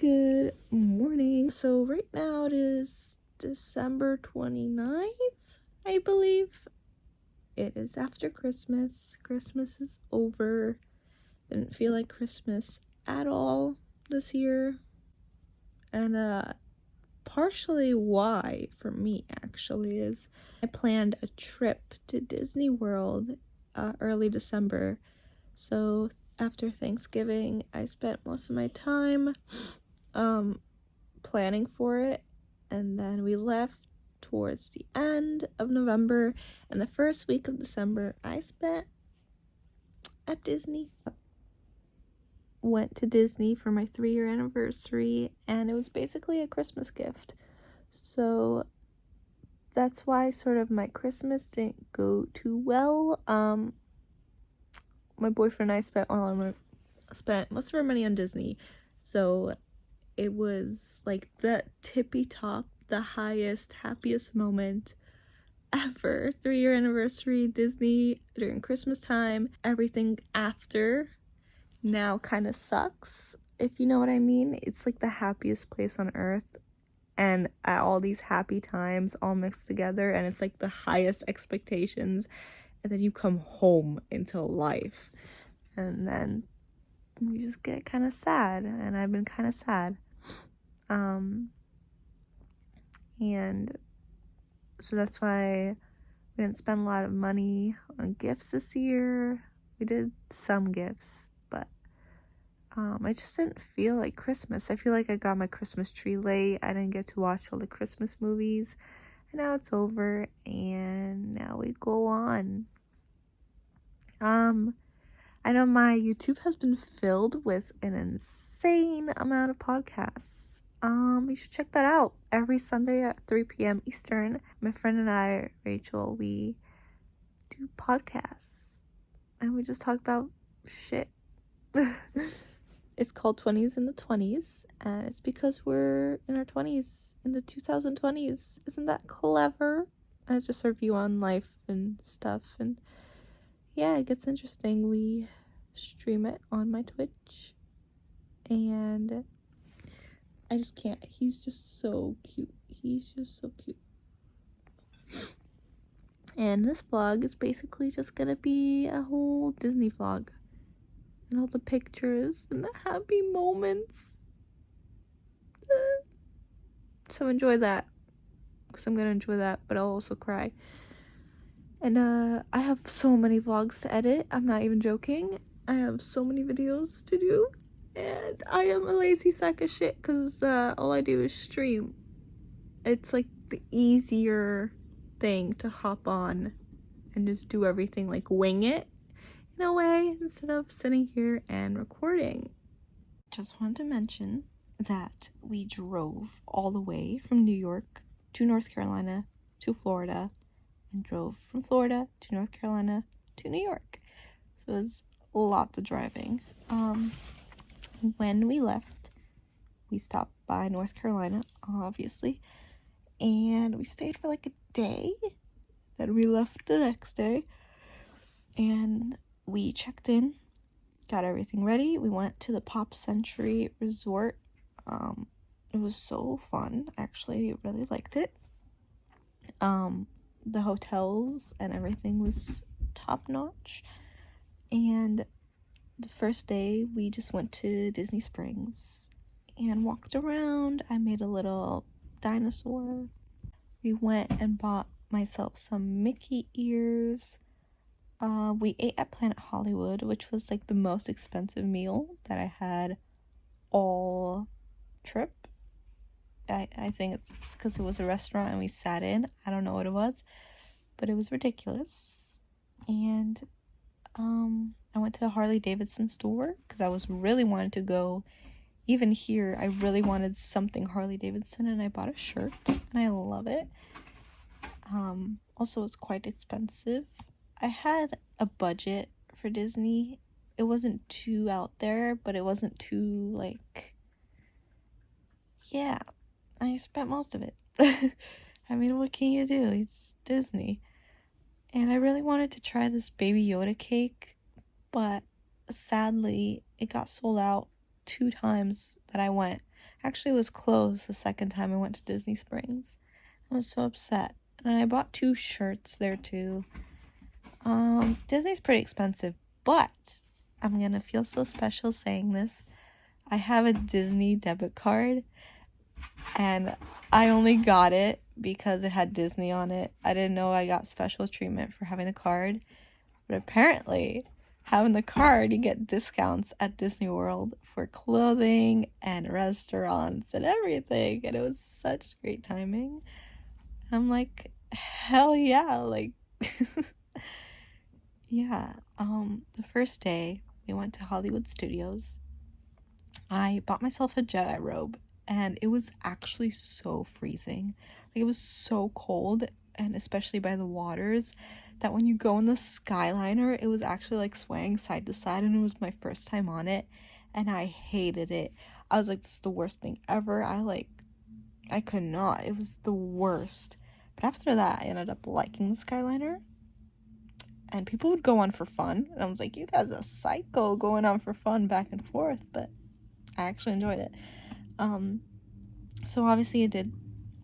Good morning. So right now it is December 29th, I believe. It is after Christmas. Christmas is over. Didn't feel like Christmas at all this year. And partially why for me actually is I planned a trip to Disney World early December. So after Thanksgiving, I spent most of my time planning for it, and then we left towards the end of November, and the first week of December I spent at Disney. Went to Disney for my 3-year anniversary, and it was basically a Christmas gift. So that's why sort of my Christmas didn't go too well. My boyfriend and I spent most of our money on Disney, so it was like the tippy top, the highest, happiest moment ever. 3-year anniversary, Disney during Christmas time. Everything after now kind of sucks, if you know what I mean. It's like the happiest place on earth, and all these happy times all mixed together, and it's like the highest expectations, and then you come home into life, and then you just get kind of sad, and I've been kind of sad. And so that's why we didn't spend a lot of money on gifts this year. We did some gifts, but I just didn't feel like Christmas. I feel like I got my Christmas tree late. I didn't get to watch all the Christmas movies, and now it's over, and now we go on. I know my YouTube has been filled with an insane amount of podcasts. You should check that out. Every Sunday at 3 p.m. Eastern, my friend and I, Rachel, we do podcasts, and we just talk about shit. It's called 20s in the 20s, and it's because we're in our 20s, in the 2020s. Isn't that clever? And it's just our view on life and stuff, and yeah, it gets interesting. We stream it on my Twitch, and I just can't. He's just so cute. He's just so cute. And this vlog is basically just gonna be a whole Disney vlog, and all the pictures and the happy moments. So enjoy that, because I'm gonna enjoy that, but I'll also cry. And I have so many vlogs to edit. I'm not even joking. I have so many videos to do, and I am a lazy sack of shit, because all I do is stream. It's like the easier thing to hop on and just do everything, like wing it in a way, instead of sitting here and recording. Just wanted to mention that we drove all the way from New York to North Carolina to Florida, and drove from Florida to North Carolina to New York. So it was lots of driving. When we left, we stopped by North Carolina, obviously, and we stayed for like a day. Then we left the next day, and we checked in, got everything ready. We went to the Pop Century Resort. It was so fun. I actually really liked it. The hotels and everything was top notch. And the first day we just went to Disney Springs and walked around. I made a little dinosaur. We went and bought myself some Mickey ears. We ate at Planet Hollywood, which was like the most expensive meal that I had all trip. I think it's because it was a restaurant and we sat in. I don't know what it was, but it was ridiculous. And I went to the Harley Davidson store because I was really wanted to go. Even here, I really wanted something Harley Davidson, and I bought a shirt, and I love it. Also, it's quite expensive. I had a budget for Disney. It wasn't too out there, but it wasn't too, like, yeah, I spent most of it. I mean, what can you do? It's Disney. And I really wanted to try this Baby Yoda cake, but sadly, it got sold out 2 times that I went. Actually, it was closed the second time I went to Disney Springs. I was so upset. And I bought 2 shirts there too. Disney's pretty expensive, but I'm gonna feel so special saying this. I have a Disney debit card, and I only got it because it had Disney on it. I didn't know I got special treatment for having the card, but apparently having the card, you get discounts at Disney World for clothing and restaurants and everything, and it was such great timing. I'm like, hell yeah, like yeah. The first day we went to Hollywood Studios. I bought myself a Jedi robe, and it was actually so freezing. Like, it was so cold, and especially by the waters, that when you go in the Skyliner, it was actually like swaying side to side, and it was my first time on it, and I hated it. I was like, this is the worst thing ever. I could not. It was the worst. But after that, I ended up liking the Skyliner. And people would go on for fun. And I was like, you guys are psycho going on for fun back and forth. But I actually enjoyed it. So obviously I did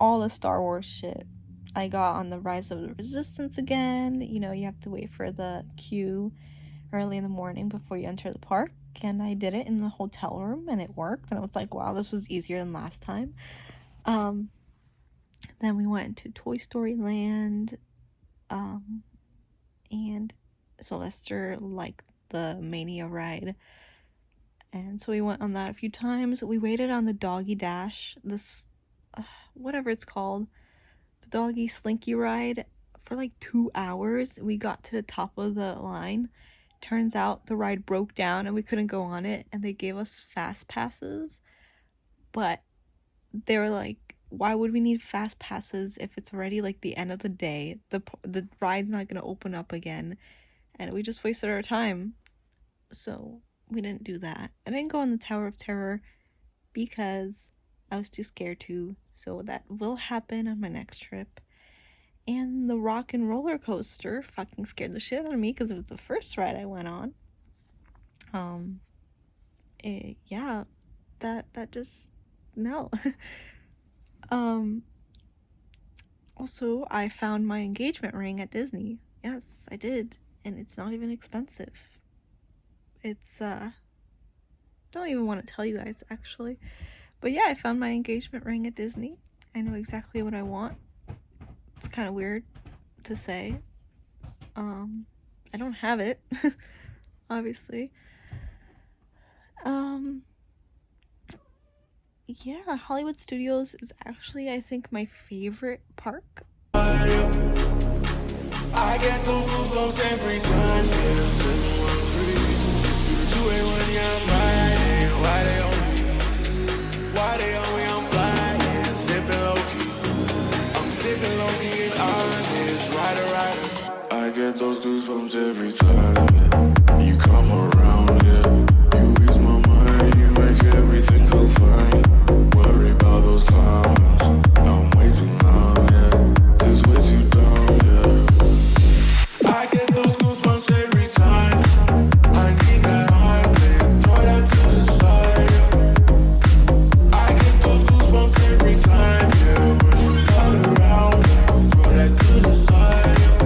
all the Star Wars shit. I got on the Rise of the Resistance again. You know, you have to wait for the queue early in the morning before you enter the park. And I did it in the hotel room, and it worked. And I was like, wow, this was easier than last time. Then we went to Toy Story Land. And Sylvester liked the Mania ride, and so we went on that a few times. We waited on the Doggy Dash, this whatever it's called, the Doggy Slinky ride, for like 2 hours. We got to the top of the line. Turns out the ride broke down and we couldn't go on it, and they gave us fast passes, but they were like, why would we need fast passes if it's already like the end of the day? The ride's not gonna open up again, and we just wasted our time. So we didn't do that. I didn't go on the Tower of Terror because I was too scared to. So that will happen on my next trip. And the Rock and Roller Coaster fucking scared the shit out of me because it was the first ride I went on. Yeah, that just no. Also, I found my engagement ring at Disney. Yes, I did. And it's not even expensive. It's, don't even want to tell you guys, actually. But yeah, I found my engagement ring at Disney. I know exactly what I want. It's kind of weird to say. I don't have it, obviously. Yeah, Hollywood Studios is actually, I think, my favorite park. I get those goosebumps every time. Yeah, 713 281, yeah, I'm riding. Why they on me? Why they on me? I'm flying, sipping low key. I'm sipping low key and honest, rider. I get those goosebumps every time. Yeah. You come around, yeah. You ease my mind, you make everything feel fine. Worry about those comments. I'm way too numb, yeah. This way too dumb, yeah. I get those goosebumps every time. I need that heartbeat, throw that to the side, yeah. I get those goosebumps every time, yeah. When you come around, throw that to the side, yeah.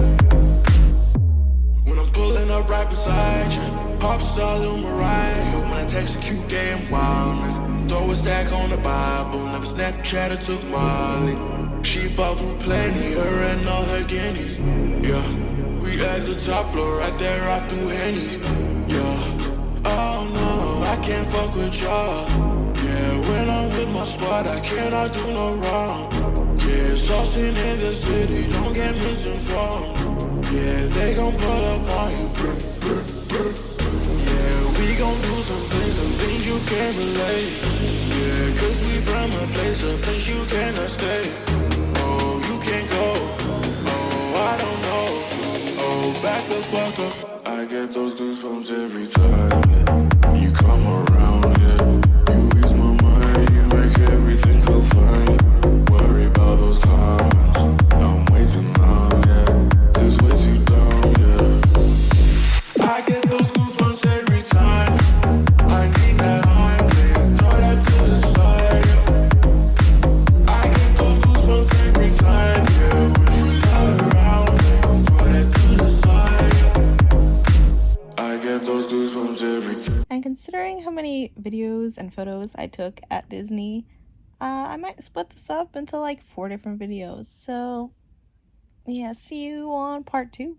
When I'm pulling up right beside you, pop star Lil Mariah. When I text a cute gay and wildness, throw a stack on the Bible, never Snapchat or took Molly. She fought through plenty, her and all her guineas. Yeah, we at the top floor, right there off through Henny. Yeah, oh no, I can't fuck with y'all. Yeah, when I'm with my squad, I cannot do no wrong. Yeah, saucing in the city, don't get misinformed. Yeah, they gon' pull up on you. Brr, brr, brr. Yeah, we gon' do some things you can't relate. Yeah, cause we from a place you cannot stay. Oh, you can't go. Oh, I don't know. Oh, back the fuck up. I get those goosebumps every time, yeah. You come around, yeah. You ease my mind, you make everything feel fine. Worry about those comments. I'm way too numb, yeah. This way too dumb, yeah. I get those goosebumps every time. I need that heartbeat, throw that to the side, yeah. And considering how many videos and photos I took at Disney, I might split this up into like 4 different videos. So yeah, see you on part 2.